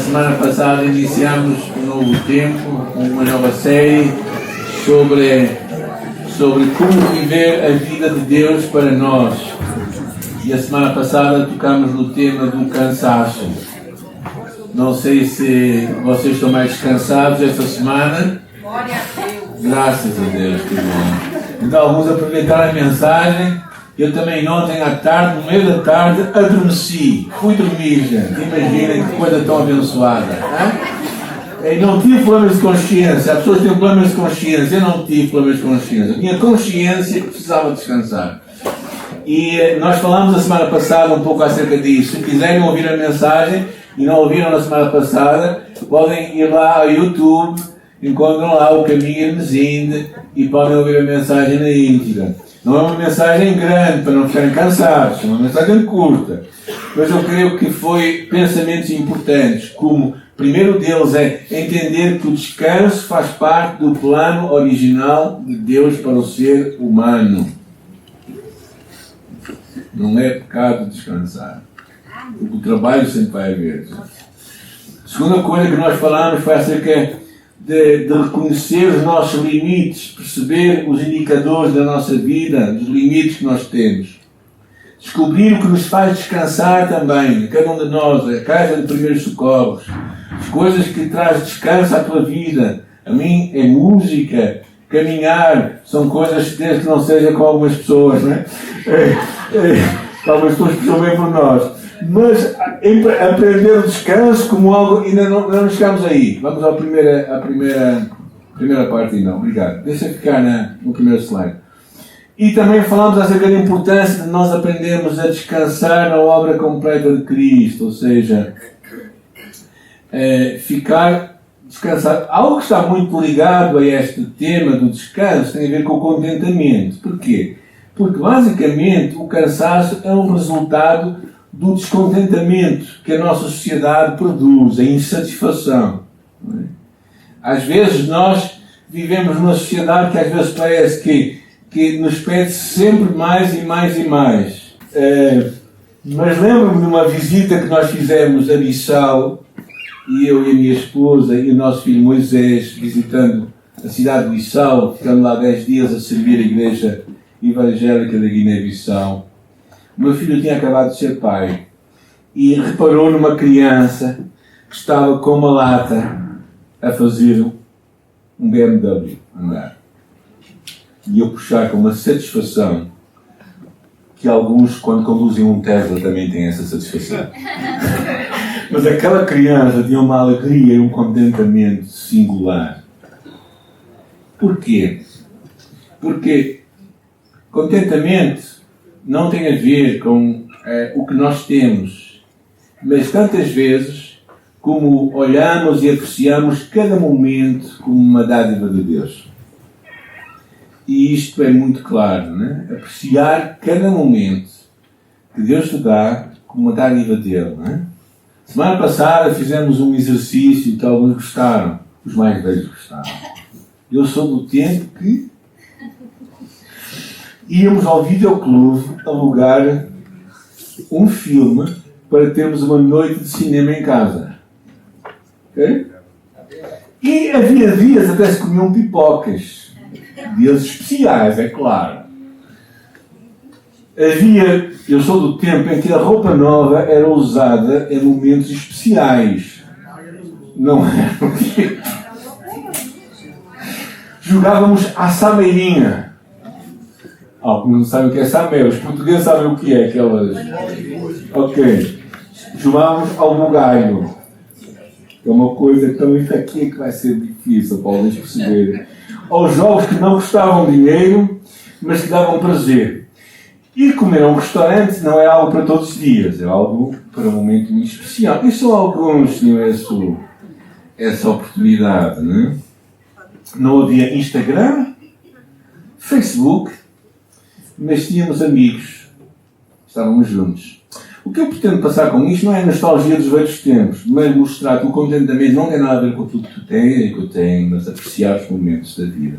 semana passada iniciamos um novo tempo, uma nova série sobre como viver a vida de Deus para nós. E a semana passada tocamos no tema do cansaço. Não sei se vocês estão mais descansados esta semana. Glória a Deus. Graças a Deus, que bom. Então alguns aproveitaram a mensagem. Eu também ontem à tarde, no meio da tarde, adormeci. Fui dormir, gente. Imaginem que coisa tão abençoada. Eu não tive problemas de consciência. As pessoas têm problemas de consciência. Eu não tive problemas de consciência. Eu tinha consciência que precisava descansar. E nós falámos a semana passada um pouco acerca disso. Se quiserem ouvir a mensagem e não ouviram na semana passada, podem ir lá ao YouTube, encontram lá o Caminho Hermesinde e podem ouvir a mensagem na íntegra. Não é uma mensagem grande para não ficarem cansados, é uma mensagem curta. Mas eu creio que foi pensamentos importantes, como o primeiro deles é entender que o descanso faz parte do plano original de Deus para o ser humano. Não é pecado descansar. O trabalho sempre vai haver. A segunda coisa que nós falamos foi acerca de reconhecer os nossos limites, perceber os indicadores da nossa vida, os limites que nós temos. Descobrir o que nos faz descansar também, cada um de nós, a caixa de primeiros socorros, as coisas que traz descanso à tua vida. A mim é música, caminhar, são coisas desde que não seja com algumas pessoas, não é? Algumas pessoas puxam bem por nós. Mas aprender o descanso como algo, ainda não chegamos aí. Vamos à primeira parte não. Obrigado. Deixa ficar no primeiro slide. E também falamos acerca da importância de nós aprendermos a descansar na obra completa de Cristo, ou seja, ficar descansado. Algo que está muito ligado a este tema do descanso tem a ver com o contentamento. Porquê? Porque basicamente o cansaço é um resultado do descontentamento que a nossa sociedade produz, a insatisfação. Não é? Às vezes nós vivemos numa sociedade que às vezes parece que nos pede sempre mais e mais e mais. Mas lembro-me de uma visita que nós fizemos a Bissau, e eu e a minha esposa e o nosso filho Moisés, visitando a cidade de Bissau, ficando lá 10 dias a servir a igreja evangélica da Guiné-Bissau. O meu filho tinha acabado de ser pai e reparou numa criança que estava com uma lata a fazer um BMW andar. E eu puxar com uma satisfação que alguns, quando conduzem um Tesla, também têm essa satisfação. Mas aquela criança tinha uma alegria e um contentamento singular. Porquê? Porque contentamento não tem a ver com o que nós temos, mas tantas vezes como olhamos e apreciamos cada momento como uma dádiva de Deus. E isto é muito claro, não é? Apreciar cada momento que Deus te dá como uma dádiva dele, não é? Semana passada fizemos um exercício que alguns gostaram, os mais velhos gostaram. Eu sou do tempo que íamos ao videoclube alugar um filme para termos uma noite de cinema em casa. Okay? E havia dias até se comiam pipocas. Dias especiais, é claro. Eu sou do tempo em que a roupa nova era usada em momentos especiais. Não era o quê? Jogávamos à sameirinha. Alguns não sabem o que é samé. Os portugueses sabem o que é aquelas. Ok. Jogávamos ao bugalho. É uma coisa que também está aqui que vai ser difícil para vocês perceberem. Aos jogos que não custavam dinheiro, mas que davam prazer. Ir comer a um restaurante não é algo para todos os dias, é algo para um momento muito especial. E só alguns tinham essa oportunidade, não é? Não havia Instagram, Facebook, mas tínhamos amigos, estávamos juntos. O que eu pretendo passar com isto não é a nostalgia dos velhos tempos, mas mostrar que o contentamento não tem nada a ver com tudo que tu tens e que eu tenho, mas apreciar os momentos da vida.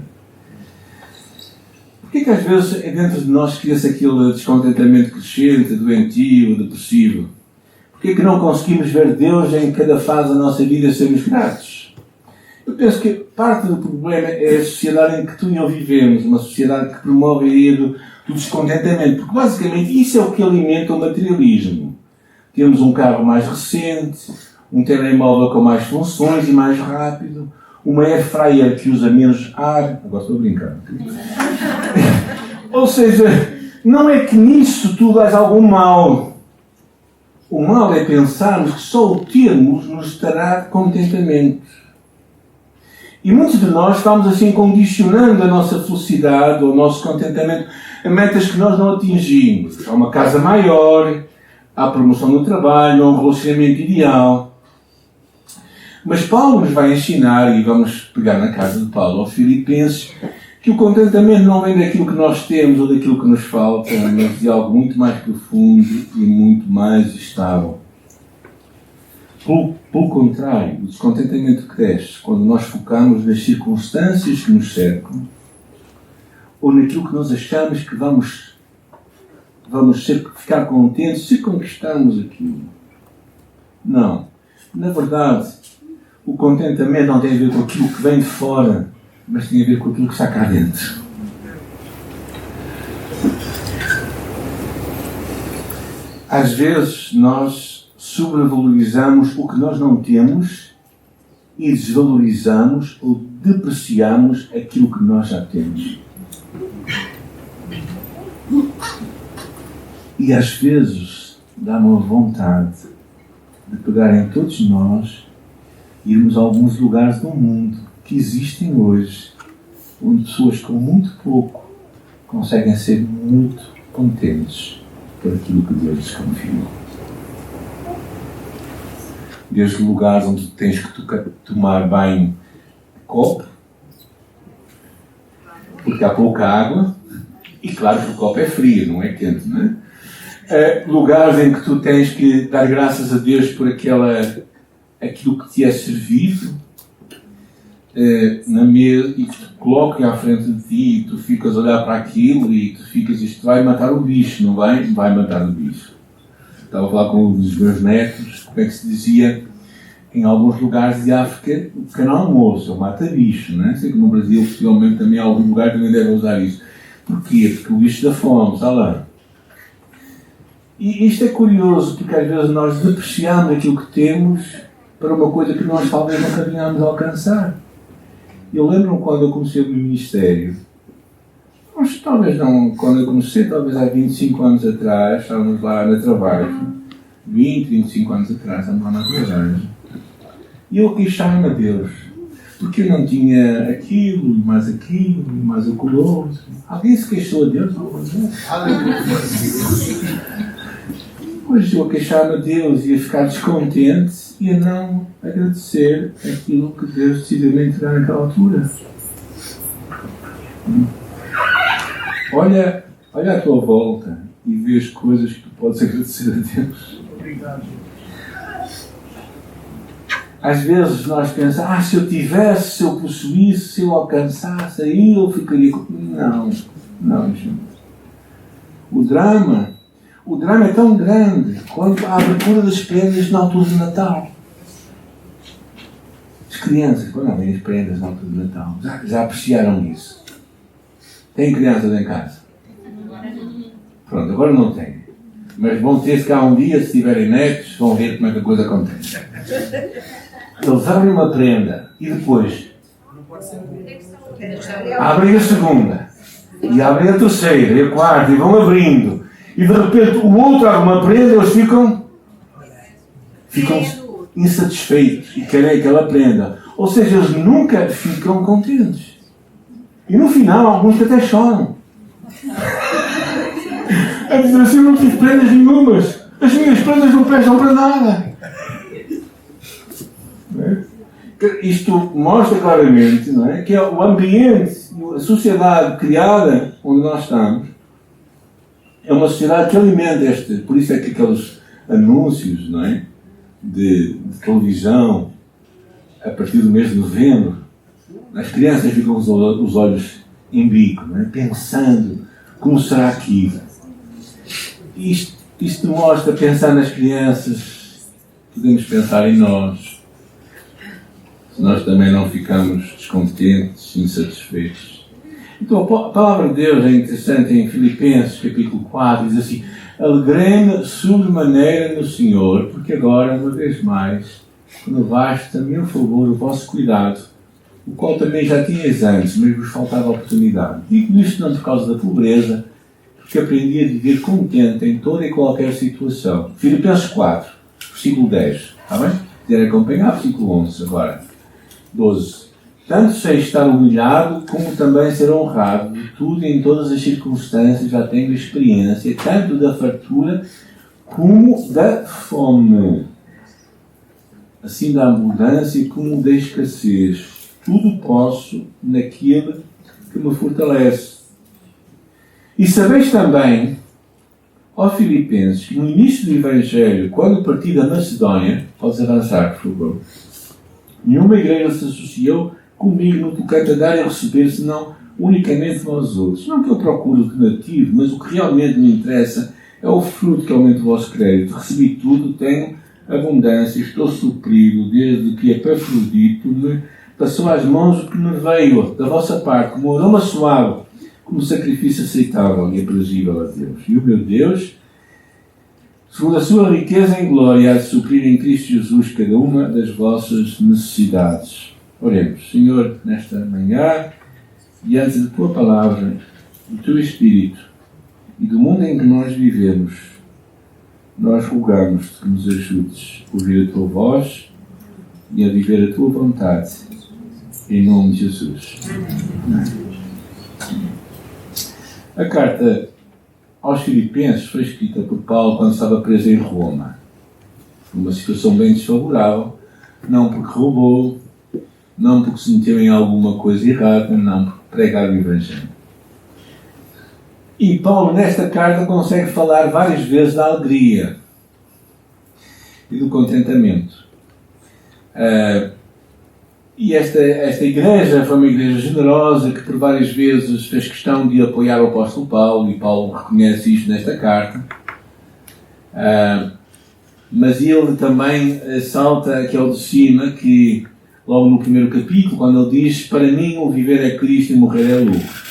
Porquê que às vezes dentro de nós cria-se aquele descontentamento crescente, doentio, depressivo? Porque é que não conseguimos ver Deus em cada fase da nossa vida e sermos gratos? Eu penso que parte do problema é a sociedade em que tu e eu vivemos, uma sociedade que promove a ideia do descontentamento, porque basicamente isso é o que alimenta o materialismo. Temos um carro mais recente, um telemóvel com mais funções e mais rápido, uma air fryer que usa menos ar. Agora estou a brincar. Ou seja, não é que nisso tu dás algum mal. O mal é pensarmos que só o termos nos dará contentamento. E muitos de nós estamos assim condicionando a nossa felicidade ou o nosso contentamento a metas que nós não atingimos. Há uma casa maior, há promoção no trabalho, há um relacionamento ideal. Mas Paulo nos vai ensinar, e vamos pegar na casa de Paulo aos Filipenses, que o contentamento não vem daquilo que nós temos ou daquilo que nos falta, mas de algo muito mais profundo e muito mais estável. Pelo contrário, o descontentamento cresce quando nós focamos nas circunstâncias que nos cercam ou naquilo que nós achamos que vamos ficar contentes se conquistarmos aquilo. Não. Na verdade, o contentamento não tem a ver com aquilo que vem de fora, mas tem a ver com aquilo que está cá dentro. Às vezes nós sobrevalorizamos o que nós não temos e desvalorizamos ou depreciamos aquilo que nós já temos. E às vezes dá uma vontade de pegar em todos nós e irmos a alguns lugares do mundo que existem hoje, onde pessoas com muito pouco conseguem ser muito contentes por aquilo que Deus lhes confiou. Desde lugares onde tens que tomar banho de copo, porque há pouca água, e claro que o copo é frio, não é quente, não é? Lugares em que tu tens que dar graças a Deus por aquilo que te é servido na mesa e que te colocam à frente de ti e tu ficas a olhar para aquilo e tu ficas, isto vai matar o bicho, não vai? Vai matar o bicho. Estava a falar com os meus netos, como é que se dizia em alguns lugares de África, o pequeno almoço, ou mata-bicho, não é? Sei que no Brasil, possivelmente, também há algum lugar que também devem usar isso. Porquê? Porque o bicho da fome, está lá. E isto é curioso, porque às vezes nós depreciamos aquilo que temos para uma coisa que nós talvez nunca venhamos a alcançar. Eu lembro-me quando eu comecei o ministério, mas talvez não, quando eu comecei, talvez há 25 anos atrás, estávamos lá na Travagem, 25 anos atrás, estávamos lá na Travagem, e eu queixava-me a Deus, porque eu não tinha aquilo, e mais aquilo outro. Alguém se queixou a Deus? Hoje eu a queixar-me a Deus e a ficar descontente e a não agradecer aquilo que Deus decidiu me entregar naquela altura. Olha à tua volta e vê as coisas que tu podes agradecer a Deus. Obrigado. Às vezes nós pensamos, se eu tivesse, se eu possuísse, se eu alcançasse, aí eu ficaria com... Não, gente. O drama é tão grande quanto a abertura das prendas na altura do Natal. As crianças, quando abrem as prendas na altura do Natal, já apreciaram isso. Tem crianças em casa? Pronto, agora não tem. Mas vão ter, se cá um dia, se tiverem netos, vão ver como é que a coisa acontece. Eles abrem uma prenda e depois abrem a segunda e abrem a terceira e a quarta e vão abrindo e de repente o outro abre uma prenda e eles ficam insatisfeitos e querem aquela prenda. Ou seja, eles nunca ficam contentes. E no final alguns até choram. A dizer assim, eu não tive prendas nenhumas. As minhas prendas não prestam para nada. Isto mostra claramente, não é, que é o ambiente, a sociedade criada onde nós estamos, é uma sociedade que alimenta por isso é que aqueles anúncios, não é, de televisão, a partir do mês de novembro, as crianças ficam com os olhos em bico, não é, pensando como será aquilo. Isto mostra pensar nas crianças podemos pensar em nós, se nós também não ficamos descontentes, insatisfeitos. Então a palavra de Deus é interessante em Filipenses capítulo 4, diz assim: alegrei-me sobremaneira no Senhor, porque agora, uma vez mais, renovaste a meu favor o vosso cuidado, o qual também já tinhas antes, mas vos faltava oportunidade. Digo isto não por causa da pobreza, porque aprendi a viver contente em toda e qualquer situação. Filipenses 4, versículo 10. Está bem? Quiser acompanhar, versículo 11 agora. 12. Tanto sei estar humilhado, como também ser honrado. De tudo e em todas as circunstâncias já tenho experiência, tanto da fartura como da fome. Assim da abundância como da escassez. Tudo posso naquele que me fortalece. E sabeis também, ó Filipenses, que no início do Evangelho, quando parti da Macedónia, podes avançar, por favor, nenhuma igreja se associou comigo no tocante a dar e receber, senão unicamente vós outros. Não que eu procure o donativo, mas o que realmente me interessa é o fruto que aumenta o vosso crédito. Recebi tudo, tenho abundância, estou suprido, desde que Epafrodito me passou às mãos o que me veio da vossa parte, como aroma suave, como sacrifício aceitável e aprazível a Deus. E o meu Deus, segundo a sua riqueza em glória, há de suprir em Cristo Jesus cada uma das vossas necessidades. Oremos. Senhor, nesta manhã, diante da Tua Palavra, do Teu Espírito e do mundo em que nós vivemos, nós rogamos-te que nos ajudes a ouvir a Tua voz e a viver a Tua vontade. Em nome de Jesus. Amém. A carta aos Filipenses foi escrita por Paulo quando estava preso em Roma. Uma situação bem desfavorável, não porque roubou, não porque se meteu em alguma coisa errada, não porque pregar o Evangelho. E Paulo, nesta carta, consegue falar várias vezes da alegria e do contentamento. E esta igreja foi uma igreja generosa que por várias vezes fez questão de apoiar o apóstolo Paulo, e Paulo reconhece isto nesta carta. Mas ele também salta aquele de cima que, logo no primeiro capítulo, quando ele diz: para mim o viver é Cristo e morrer é lucro.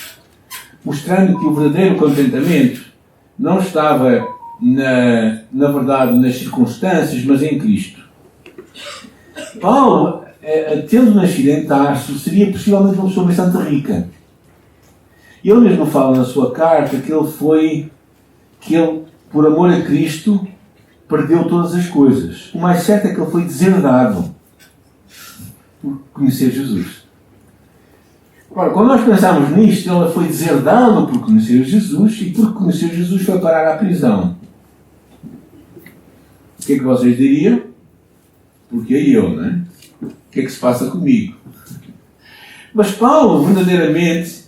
Mostrando que o verdadeiro contentamento não estava, na verdade, nas circunstâncias, mas em Cristo. Paulo, tendo nascido em Tarso, seria possivelmente uma pessoa bastante rica. E ele mesmo fala na sua carta que ele, por amor a Cristo, perdeu todas as coisas. O mais certo é que ele foi deserdado por conhecer Jesus. Ora, quando nós pensamos nisto, ele foi deserdado por conhecer Jesus, e por conhecer Jesus foi parar à prisão. O que é que vocês diriam? Porque eu, não é? O que é que se passa comigo? Mas Paulo, verdadeiramente,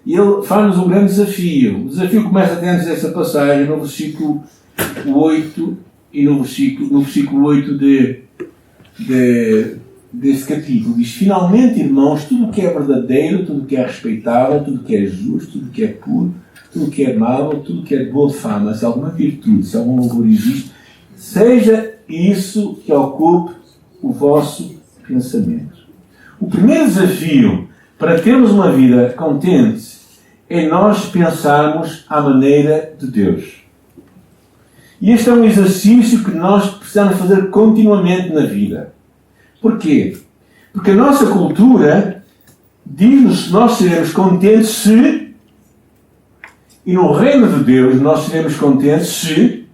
ele faz-nos um grande desafio. O desafio começa até antes dessa passagem, no versículo 8 e no versículo 8 desse capítulo. Diz: finalmente, irmãos, tudo o que é verdadeiro, tudo o que é respeitável, tudo o que é justo, tudo o que é puro, tudo o que é amável, tudo o que é de boa fama, se alguma virtude, se algum louvor existe, seja isso que ocupe o vosso pensamento. O primeiro desafio para termos uma vida contente é nós pensarmos à maneira de Deus. E este é um exercício que nós precisamos fazer continuamente na vida. Porquê? Porque a nossa cultura diz-nos que nós seremos contentes se, e no reino de Deus nós seremos contentes se.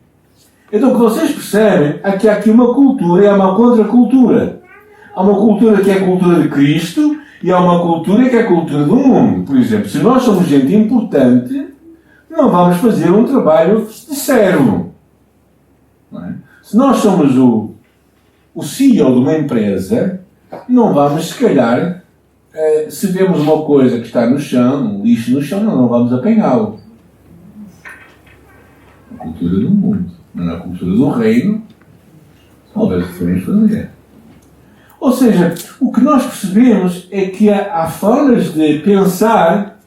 Então o que vocês percebem é que há aqui uma cultura e há uma contracultura. Há uma cultura que é a cultura de Cristo e há uma cultura que é a cultura do mundo. Por exemplo, se nós somos gente importante, não vamos fazer um trabalho de servo. Não é? Se nós somos o CEO de uma empresa, não vamos, se calhar, se vemos uma coisa que está no chão, um lixo no chão, não vamos apanhá-lo. A cultura do mundo. Mas na cultura do reino, talvez o que devemos fazer. Ou seja, o que nós percebemos é que há formas de pensar.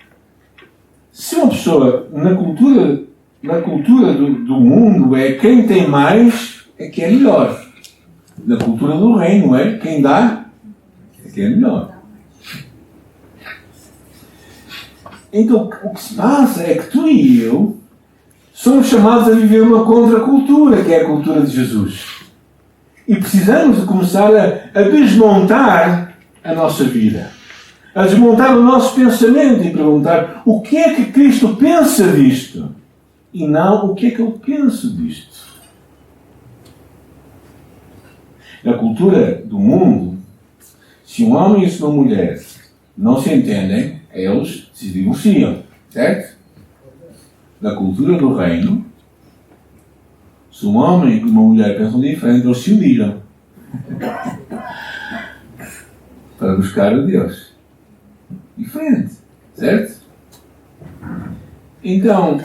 Se uma pessoa, na cultura do mundo, é quem tem mais, é que é melhor. Na cultura do reino, é? Quem dá é quem é melhor. Então, o que se passa é que tu e eu somos chamados a viver uma contracultura, que é a cultura de Jesus. E precisamos de começar a desmontar a nossa vida. A desmontar o nosso pensamento e perguntar o que é que Cristo pensa disto? E não o que é que eu penso disto. Na cultura do mundo, se um homem e uma mulher não se entendem, eles se divorciam, certo? Na cultura do reino, se um homem e uma mulher pensam diferente, eles se uniram para buscar a Deus diferente, certo? Então,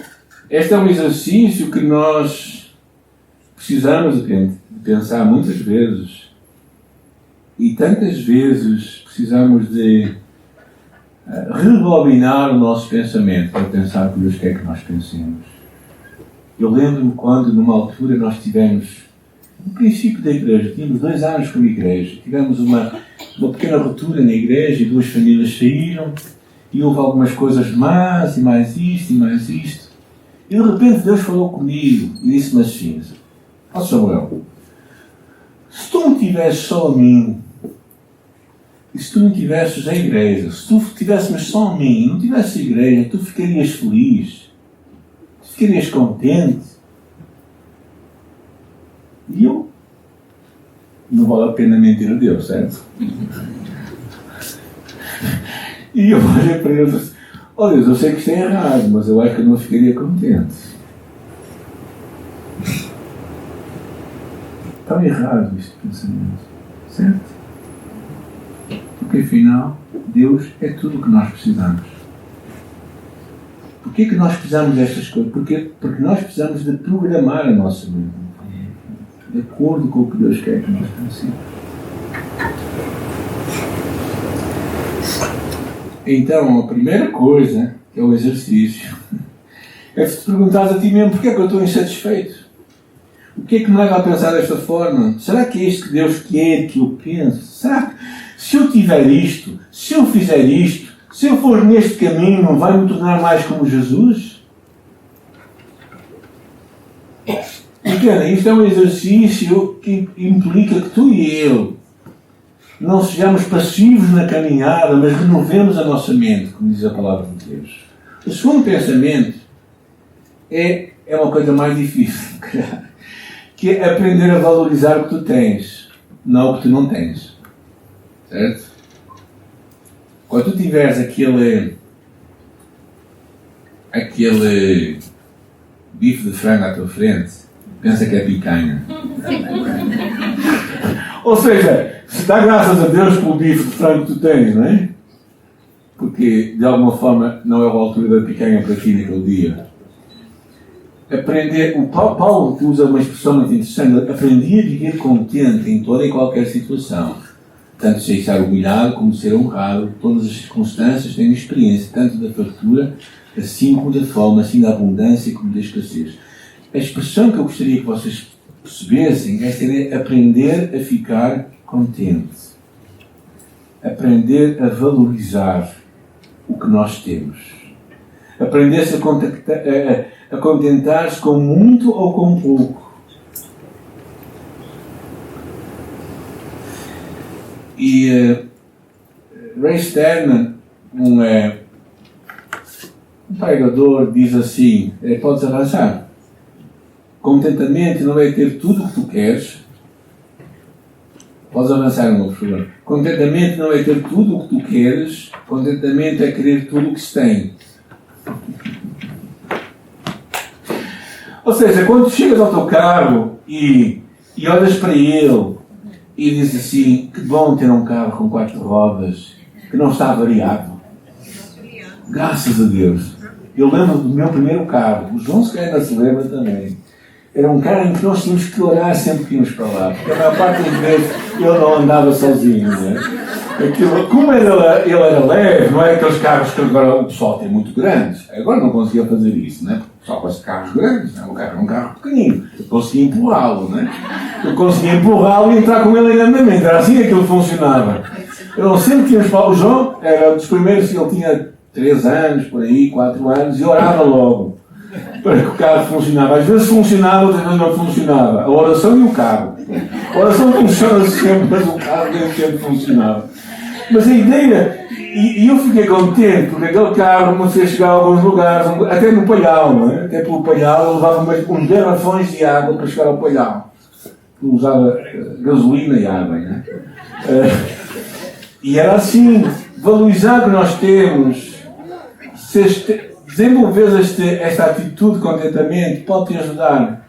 este é um exercício que nós precisamos de pensar muitas vezes, e tantas vezes precisamos de rebobinar o nosso pensamento para pensar que Deus quer que nós pensemos. Eu lembro-me quando, numa altura, nós tivemos, no princípio da igreja, tínhamos 2 anos como igreja, tivemos uma pequena ruptura na igreja e 2 famílias saíram e houve algumas coisas más e mais isto e mais isto. E de repente Deus falou comigo e disse-me assim: ó Samuel, se tu não tivesses só a mim, e se tu não tivesses a igreja, se tu tivéssemos só a mim e não tivesses a igreja, tu ficarias feliz, tu ficarias contente. E eu, não vale a pena mentir a Deus, certo? E eu olhei para ele e disse: ó Deus, eu sei que isto é errado, mas eu acho que eu não ficaria contente. Está errado este pensamento, certo? Porque afinal, Deus é tudo o que nós precisamos. Porquê que nós precisamos destas coisas? Porque nós precisamos de programar a nossa vida de acordo com o que Deus quer que nós pensemos. Então, a primeira coisa, que é o exercício, é se te perguntares a ti mesmo: porquê é que eu estou insatisfeito? O que é que me leva a pensar desta forma? Será que é isto que Deus quer que eu pense? Será que se eu tiver isto, se eu fizer isto, se eu for neste caminho, vai me tornar mais como Jesus? Entendem? Isto é um exercício que implica que tu e eu não sejamos passivos na caminhada, mas renovemos a nossa mente, como diz a palavra de Deus. O segundo pensamento é uma coisa mais difícil, que é aprender a valorizar o que tu tens, não o que tu não tens. Certo? Quando tu tiveres aquele bife de frango à tua frente, pensa que é picanha. Ou seja, se dá graças a Deus pelo bife de frango que tu tens, não é? Porque de alguma forma não é a altura da picanha para ti naquele dia. Aprender, o Paulo usa uma expressão muito interessante: aprender a viver contente em toda e qualquer situação. Tanto sem estar humilhado como ser honrado, todas as circunstâncias têm experiência, tanto da fartura, assim como da fome, assim da abundância como da escassez. A expressão que eu gostaria que vocês percebessem é aprender a ficar contente. Aprender a valorizar o que nós temos. Aprender-se a contentar-se com muito ou com pouco. E Ray Stedman, um pregador, diz assim: podes avançar. Contentamento não é ter tudo o que tu queres. Podes avançar, meu por favor. Contentamento não é ter tudo o que tu queres. Contentamento é querer tudo o que se tem. Ou seja, quando chegas ao teu carro e olhas para ele e dizes assim: que bom ter um carro com 4 rodas que não está avariado. Graças a Deus. Eu lembro do meu primeiro carro. O João se calhar se lembra também. era um cara em que nós tínhamos que orar sempre que íamos para lá, porque a maior parte das vezes ele não andava sozinho, não é? Aquilo, como ele era leve, não é aqueles carros que agora o pessoal tem muito grandes. Agora não conseguia fazer isso, não é? Porque o pessoal gosta de carros grandes, não é? O carro é um carro pequenino. Eu conseguia empurrá-lo, não é? Eu conseguia empurrá-lo e entrar com ele em andamento. Era assim que aquilo funcionava. Eu sempre tínhamos para o João, era dos primeiros, ele tinha 3 anos, por aí, 4 anos, e orava logo para que o carro funcionava. Às vezes funcionava, outras vezes não funcionava. A oração e o carro. A oração funciona sempre, mas o carro nem sempre funcionava. Mas a ideia, e eu fiquei contente, porque aquele carro me fez chegar a alguns lugares, até no Palhau, não é? Até pelo Palhau, eu levava uns garrafões de água para chegar ao Palhau. Eu usava gasolina e água, não é? E era assim, valorizar o que nós temos, desenvolver esta atitude de contentamento, pode te ajudar.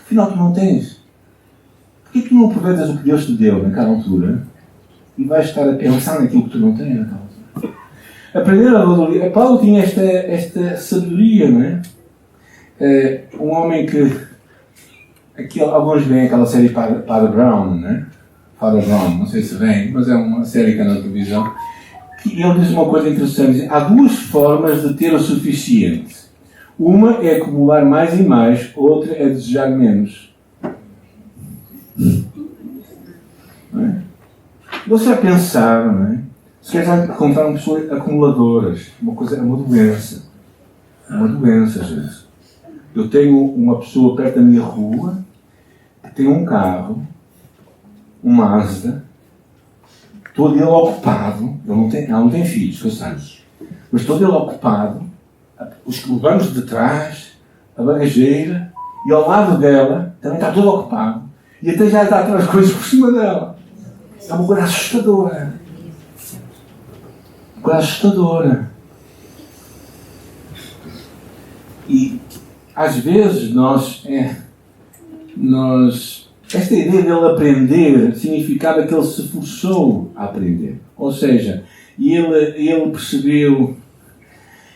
Afinal, tu não tens. Por que tu não aproveitas o que Deus te deu naquela altura? E vais estar a pensar naquilo que tu não tens naquela altura. Aprender a valorizar. Paulo tinha esta sabedoria, não é? Um homem que... alguns veem aquela série Father Brown, não é? Father Brown, não sei se vem, mas é uma série que é na televisão. E ele diz uma coisa interessante. Há 2 formas de ter o suficiente. Uma é acumular mais e mais, outra é desejar menos. Não é? Você a pensar, não é? Se queres encontrar uma pessoa acumuladoras, é uma doença. É uma doença, gente. Eu tenho uma pessoa perto da minha rua que tem um carro, um Mazda, todo ele ocupado. Ela não tem filhos, que eu saiba. Mas todo ele ocupado, os bancos de trás, a bagageira, e ao lado dela também está todo ocupado. E até já está atrás coisas por cima dela. É uma coisa assustadora. Uma coisa assustadora. E às vezes esta ideia dele aprender significava que ele se forçou a aprender. Ou seja, ele percebeu,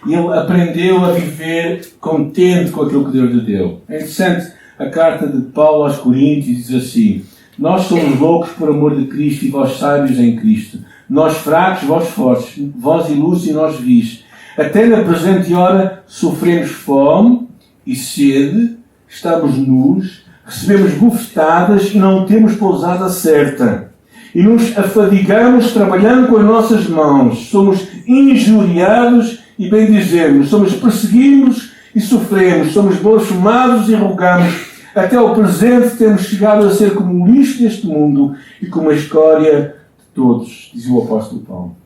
ele aprendeu a viver contente com aquilo que Deus lhe deu. É interessante, a carta de Paulo aos Coríntios diz assim: nós somos loucos por amor de Cristo e vós sábios em Cristo. Nós fracos, vós fortes. Vós ilustres e nós vis. Até na presente hora sofremos fome e sede, estamos nus, recebemos bofetadas e não temos pousada certa. E nos afadigamos trabalhando com as nossas mãos. Somos injuriados e bendizemos. Somos perseguidos e sofremos. Somos blasfemados e rogamos. Até ao presente temos chegado a ser como o lixo deste mundo e como a escória de todos, diz o apóstolo Paulo.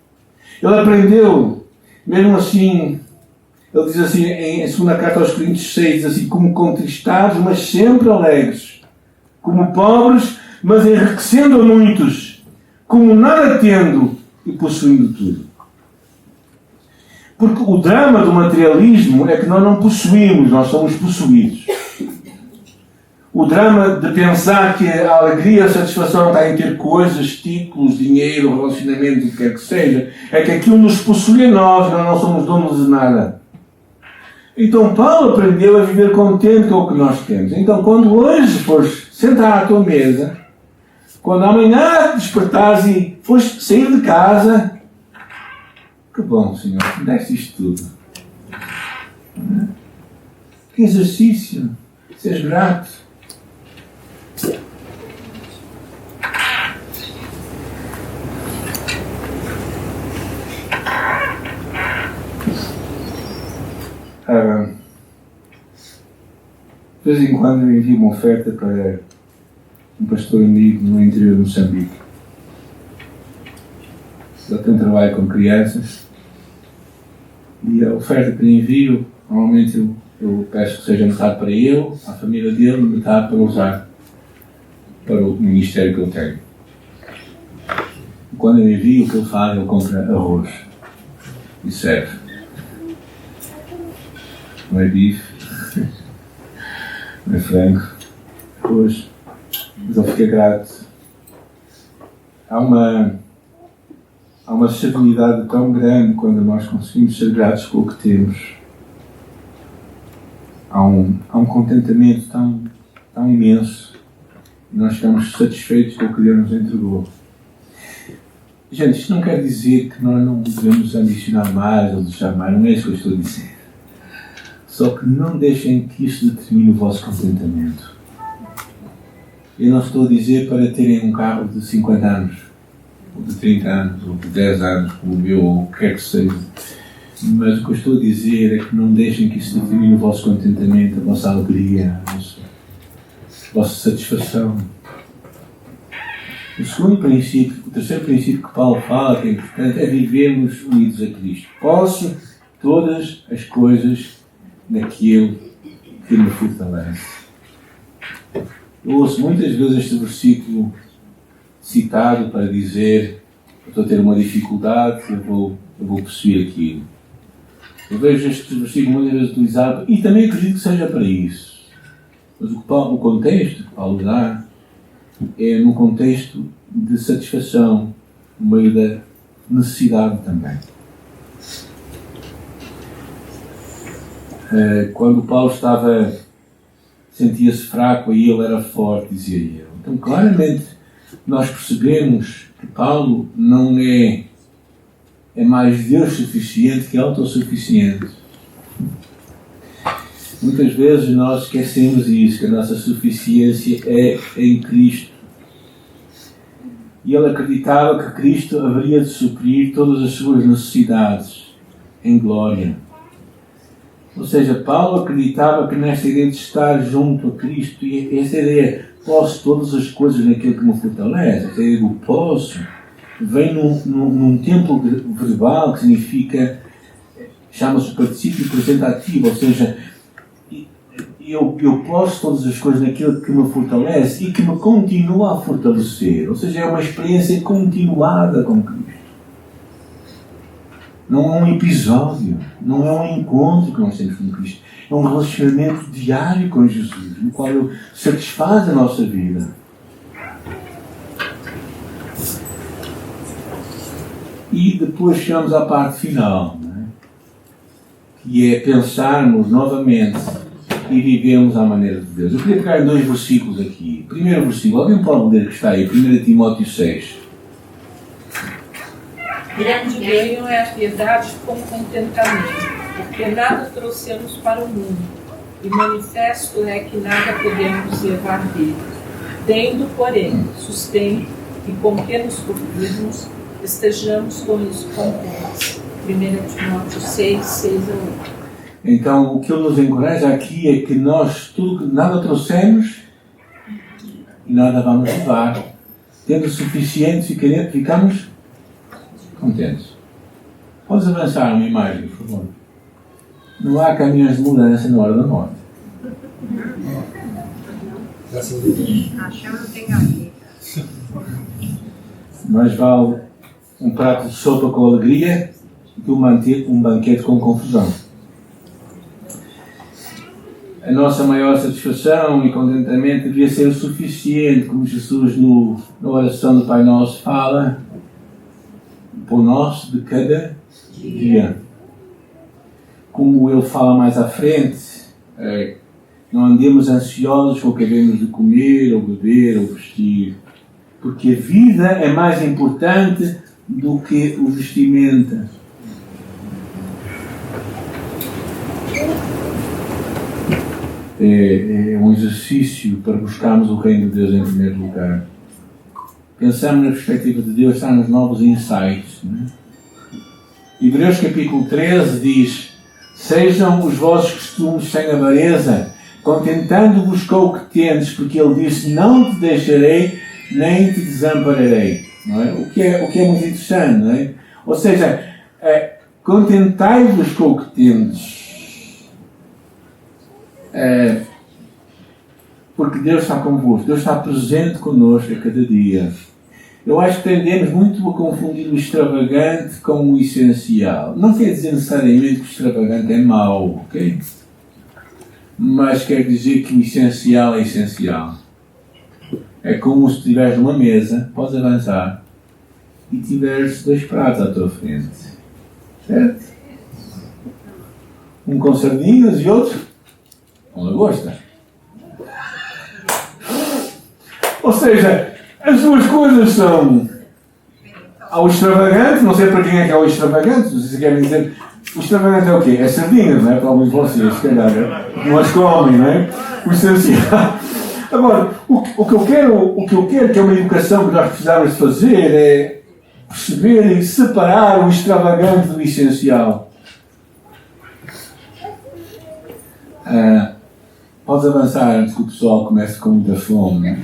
Ele aprendeu, mesmo assim, ele diz assim, em 2 carta aos Coríntios 6, diz assim: como contristados, mas sempre alegres, como pobres, mas enriquecendo a muitos, como nada tendo e possuindo tudo. Porque o drama do materialismo é que nós não possuímos, nós somos possuídos. O drama de pensar que a alegria, a satisfação está em ter coisas, títulos, dinheiro, relacionamento, o que quer que seja, é que aquilo nos possui a nós não somos donos de nada. Então Paulo aprendeu a viver contente com o que nós temos. Então quando hoje fores sentar à tua mesa, quando amanhã despertares e fores sair de casa, que bom, Senhor, me deste isto tudo. Que exercício, sejas grato. De vez em quando eu envio uma oferta para um pastor amigo no interior de Moçambique. Ele tem trabalho com crianças e a oferta que lhe envio, normalmente eu peço que seja metade para ele, a família dele, e metade para usar para o ministério que eu tenho. Quando eu envio, o que ele faz, ele compra arroz e serve. Não é bife, não é frango, arroz, mas ele fica grato. Há uma estabilidade tão grande quando nós conseguimos ser gratos com o que temos. há um contentamento tão imenso e nós ficamos satisfeitos com o que Deus nos entregou. Gente, isto não quer dizer que nós não devemos ambicionar mais ou desejar mais, não é isso que eu estou a dizer. Só que não deixem que isso determine o vosso contentamento. Eu não estou a dizer para terem um carro de 50 anos, ou de 30 anos, ou de 10 anos, como o meu, ou o que quer que seja. Mas o que eu estou a dizer é que não deixem que isso determine o vosso contentamento, a vossa alegria, a vossa satisfação. O segundo princípio, o terceiro princípio que Paulo fala, que é importante, é vivermos unidos a Cristo. Posso todas as coisas naquele que me fortalece. Eu ouço muitas vezes este versículo citado para dizer: eu estou a ter uma dificuldade, eu vou possuir aquilo. Eu vejo este versículo muitas vezes utilizado, e também acredito que seja para isso. Mas o contexto que Paulo dá é no contexto de satisfação, no meio da necessidade também. Quando Paulo sentia-se fraco e ele era forte, dizia ele. Então, claramente, nós percebemos que Paulo não é mais Deus suficiente que autossuficiente. Muitas vezes nós esquecemos isso, que a nossa suficiência é em Cristo. E ele acreditava que Cristo haveria de suprir todas as suas necessidades em glória. Ou seja, Paulo acreditava que nesta ideia de estar junto a Cristo, e essa ideia, posso todas as coisas naquilo que me fortalece, essa ideia do posso, vem num tempo verbal que significa, chama-se particípio presente ativo, ou seja, eu posso todas as coisas naquilo que me fortalece e que me continua a fortalecer. Ou seja, é uma experiência continuada com Cristo. Não é um episódio, não é um encontro que nós temos com Cristo. É um relacionamento diário com Jesus, no qual Ele satisfaz a nossa vida. E depois chegamos à parte final, não é? Que é pensarmos novamente e vivemos à maneira de Deus. Eu queria pegar em 2 versículos aqui. Primeiro versículo, alguém pode ler que está aí, 1 Timóteo 6. Grande ganho é a piedade com contentamento, porque nada trouxemos para o mundo, e manifesto é que nada podemos levar dele. Tendo, porém, sustento e com que nos cumprirmos, estejamos com isso contentes. 1 Timóteo 6, 6 a 8. Então, o que ele nos encoraja aqui é que nós nada trouxemos e nada vamos levar. Tendo o suficiente, ficamos contentes. Podes avançar uma imagem, por favor? Não há caminhões de mudança na hora da morte. Mais vale um prato de sopa com alegria do que um banquete com confusão. A nossa maior satisfação e contentamento devia ser o suficiente, como Jesus na oração do Pai Nosso fala, o nosso de cada dia. Como Ele fala mais à frente, não andemos ansiosos com o que havemos de comer, ou beber, ou vestir, porque a vida é mais importante do que o vestimenta. É um exercício para buscarmos o reino de Deus em primeiro lugar. Pensamos na perspectiva de Deus, está nos novos insights. Né? Hebreus capítulo 13 diz: sejam os vossos costumes sem avareza, contentando-vos com o que tendes, porque Ele disse: não te deixarei, nem te desampararei. Não é? O que é muito interessante. Não é? Ou seja, contentai-vos com o que tendes. Porque Deus está convosco, Deus está presente connosco a cada dia. Eu acho que tendemos muito a confundir o extravagante com o essencial. Não quer dizer necessariamente que o extravagante é mau, ok? Mas quer dizer que o essencial é essencial. É como se estiveres numa mesa, podes avançar, e tiveres 2 pratos à tua frente. Certo? Um com sardinhas e outro com lagosta. Ou seja, as duas coisas são ao extravagante, não sei para quem é que é o extravagante, vocês querem dizer, o extravagante é o quê? É sardinhas, não é? Para alguns de vocês, se calhar, não as comem, não é? O essencial. Agora, o que eu quero, que é uma educação que nós precisamos de fazer, é perceber e separar o extravagante do essencial. Podes avançar antes que o pessoal comece com muita fome.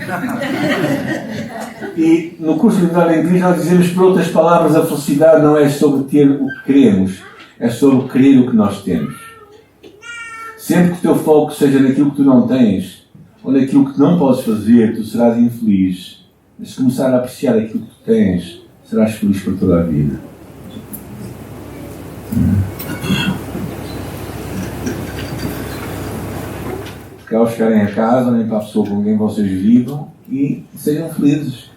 E no curso de Liberdade em Cristo nós dizemos, por outras palavras, a felicidade não é sobre ter o que queremos, é sobre querer o que nós temos. Sempre que o teu foco seja naquilo que tu não tens, ou naquilo que não podes fazer, tu serás infeliz. Mas se começar a apreciar aquilo que tu tens, serás feliz por toda a vida. Porque ao chegarem a casa, olhem para a pessoa com quem vocês vivam e sejam felizes.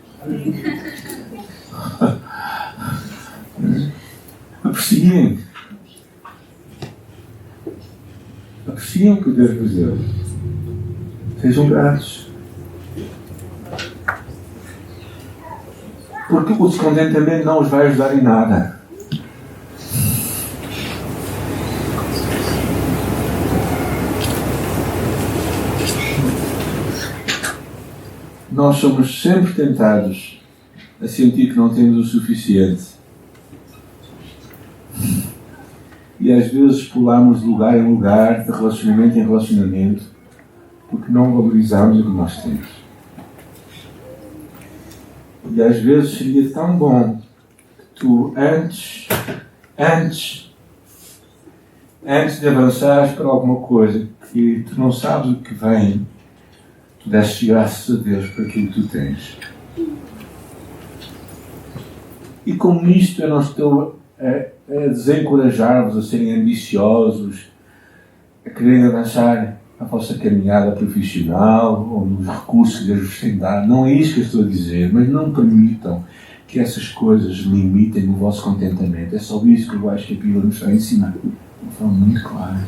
Apreciem. Apreciem o que Deus vos deu. Sejam gratos. Porque o descontentamento não os vai ajudar em nada. Nós somos sempre tentados a sentir que não temos o suficiente. E às vezes pulamos de lugar em lugar, de relacionamento em relacionamento, porque não valorizamos o que nós temos. E às vezes seria tão bom que tu, antes de avançares para alguma coisa que tu não sabes o que vem, tu desses graças a Deus por aquilo que tu tens. E com isto eu não estou a desencorajar-vos a serem ambiciosos, a quererem avançar na vossa caminhada profissional ou nos recursos que Deus vos tem dado. Não é isso que eu estou a dizer, mas não permitam que essas coisas limitem o vosso contentamento. É só isso que eu acho que a Bíblia nos está a ensinar. De forma muito clara.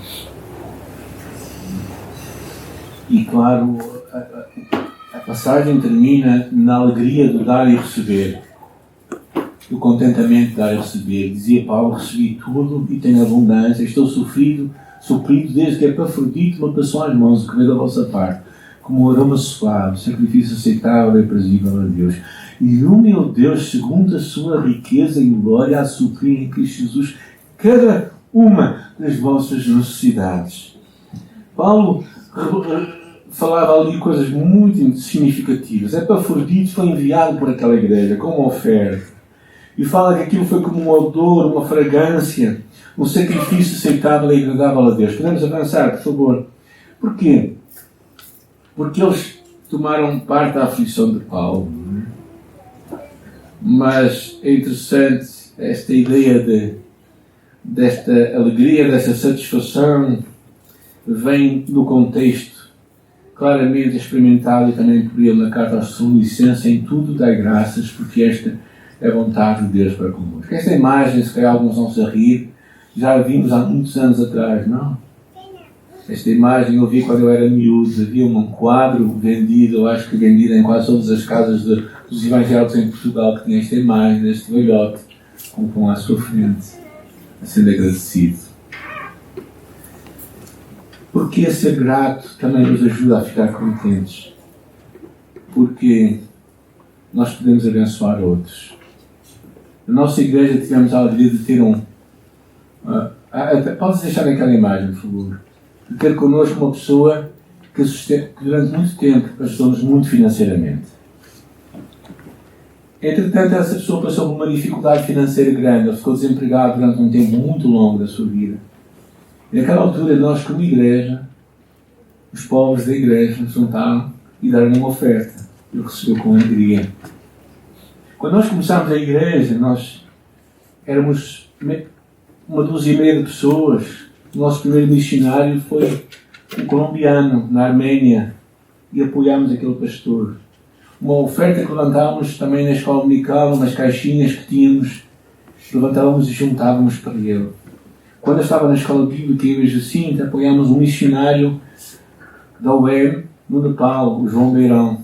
E claro, a passagem termina na alegria de dar e receber. O contentamento de dar e receber. Dizia Paulo, recebi tudo e tenho abundância. Estou suprido desde que Epafrodito me passou às mãos o que veio da vossa parte, como um aroma suave, sacrifício aceitável e aprazível a Deus. E o meu Deus, segundo a sua riqueza e glória, a suprir em Cristo Jesus cada uma das vossas necessidades. Paulo falava ali coisas muito significativas. Epafrodito foi enviado por aquela igreja como oferta. E fala que aquilo foi como um odor, uma fragrância, um sacrifício aceitável e agradável a Deus. Podemos avançar, por favor. Porquê? Porque eles tomaram parte da aflição de Paulo. Mas é interessante esta ideia desta alegria, desta satisfação, vem no contexto claramente experimentado e também por ele na carta aos Tessalonicenses, em tudo dai graças, porque esta é a vontade de Deus para convosco. Esta imagem, se calhar alguns vão-se a rir, já a vimos há muitos anos atrás, não? Esta imagem eu vi quando eu era miúdo. Havia um quadro vendido, eu acho que vendido em quase todas as casas dos evangélicos em Portugal, que tinha esta imagem deste velhote com o pão à sua frente, a sendo agradecido. Porque ser grato também nos ajuda a ficar contentes. Porque nós podemos abençoar outros. Na nossa igreja tivemos a alegria de ter podes deixar aquela imagem, por favor? De ter connosco uma pessoa que durante muito tempo ajudou-nos muito financeiramente. Entretanto, essa pessoa passou por uma dificuldade financeira grande. Ele ficou desempregado durante um tempo muito longo da sua vida. E naquela altura, nós como igreja, os pobres da igreja, nos juntaram e deram uma oferta. Ele recebeu com alegria. Quando nós começámos a igreja, nós éramos uma dúzia e meia de pessoas. O nosso primeiro missionário foi um colombiano, na Arménia, e apoiámos aquele pastor. Uma oferta que levantámos também na escola dominical, umas caixinhas que tínhamos, levantávamos e juntávamos para ele. Quando eu estava na escola bíblica, eu e Jacinta, apoiámos um missionário da UEM no Nepal, o João Beirão.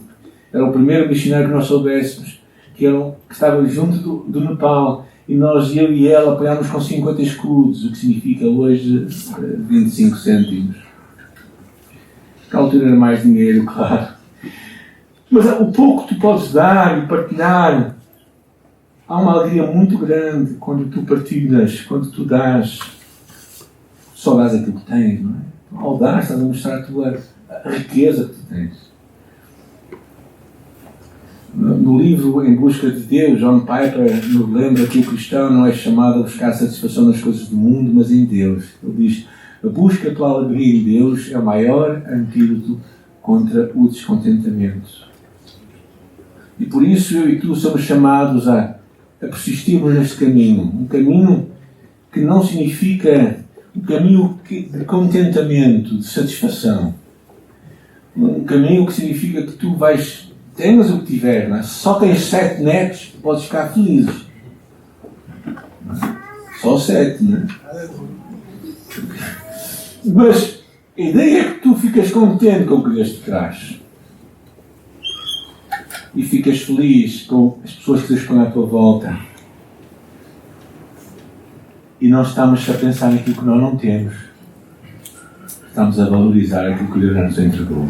Era o primeiro missionário que nós soubéssemos, que estava junto do Nepal, e nós, eu e ela, apoiámos com 50 escudos, o que significa hoje 25 cêntimos. Na altura era mais dinheiro, claro. Mas o pouco que tu podes dar e partilhar, há uma alegria muito grande quando tu partilhas, quando tu dás, só dás aquilo que tens, não é? Ao dar, estás a mostrar a riqueza que tu tens. No livro Em Busca de Deus, John Piper nos lembra que o cristão não é chamado a buscar satisfação nas coisas do mundo, mas em Deus. Ele diz: a busca pela alegria em Deus é o maior antídoto contra o descontentamento. E por isso eu e tu somos chamados a persistirmos neste caminho. Um caminho que não significa um caminho de contentamento, de satisfação. Um caminho que significa que tu tenhas o que tiver, não é? Só tens 7 netos, podes ficar feliz. Só 7, não é? Mas a ideia é que tu ficas contente com o que Deus te traz. E ficas feliz com as pessoas que Deus põe à tua volta. E não estamos a pensar naquilo que nós não temos. Estamos a valorizar aquilo que Deus já nos entregou.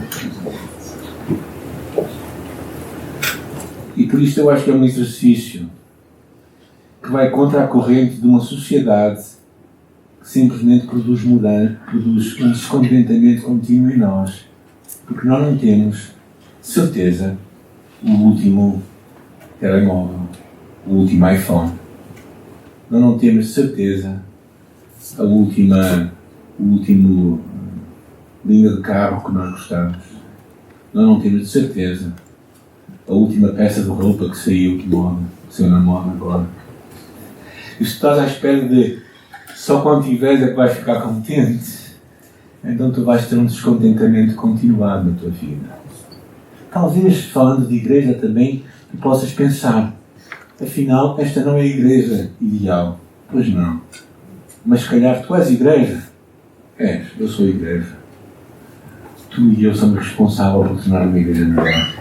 E por isso eu acho que é um exercício que vai contra a corrente de uma sociedade que simplesmente produz mudança, produz um descontentamento contínuo em nós. Porque nós não temos certeza o último telemóvel, o último iPhone. Nós não temos certeza a última linha de carro que nós gostamos. Nós não temos certeza a última peça de roupa que saiu na moda agora. E se estás à espera de só quando tiveres é que vais ficar contente, então tu vais ter um descontentamento continuado na tua vida. Talvez, falando de igreja também, tu possas pensar: afinal, esta não é a igreja ideal. Pois não. Mas se calhar tu és igreja. És, eu sou a igreja. Tu e eu somos responsáveis por tornar uma igreja melhor.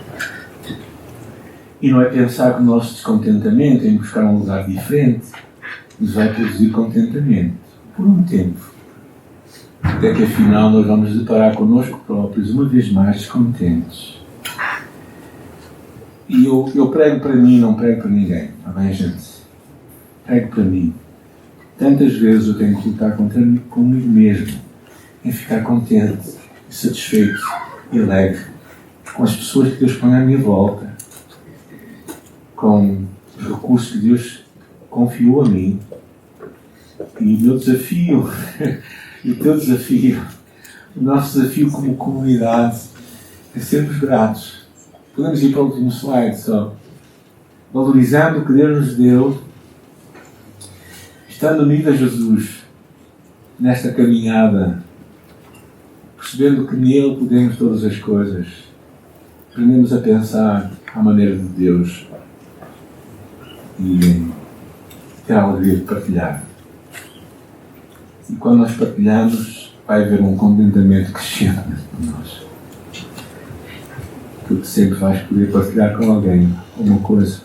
E não é pensar que o nosso descontentamento em buscar um lugar diferente nos vai produzir contentamento. Por um tempo. Até que afinal nós vamos nos deparar connosco próprios uma vez mais descontentes. E eu prego para mim, não prego para ninguém. Está bem, gente? Prego para mim. Tantas vezes eu tenho que lutar comigo mesmo em ficar contente, satisfeito e alegre com as pessoas que Deus põe à minha volta, com os recursos que Deus confiou a mim. E o meu desafio, e o teu desafio, o nosso desafio como comunidade é sermos gratos. Podemos ir para o último slide só. Valorizando o que Deus nos deu, estando unidos a Jesus nesta caminhada, percebendo que nele podemos todas as coisas, aprendemos a pensar à maneira de Deus e ter a alegria de partilhar. E quando nós partilhamos, vai haver um contentamento crescente por nós. Porque sempre vais poder partilhar com alguém uma coisa.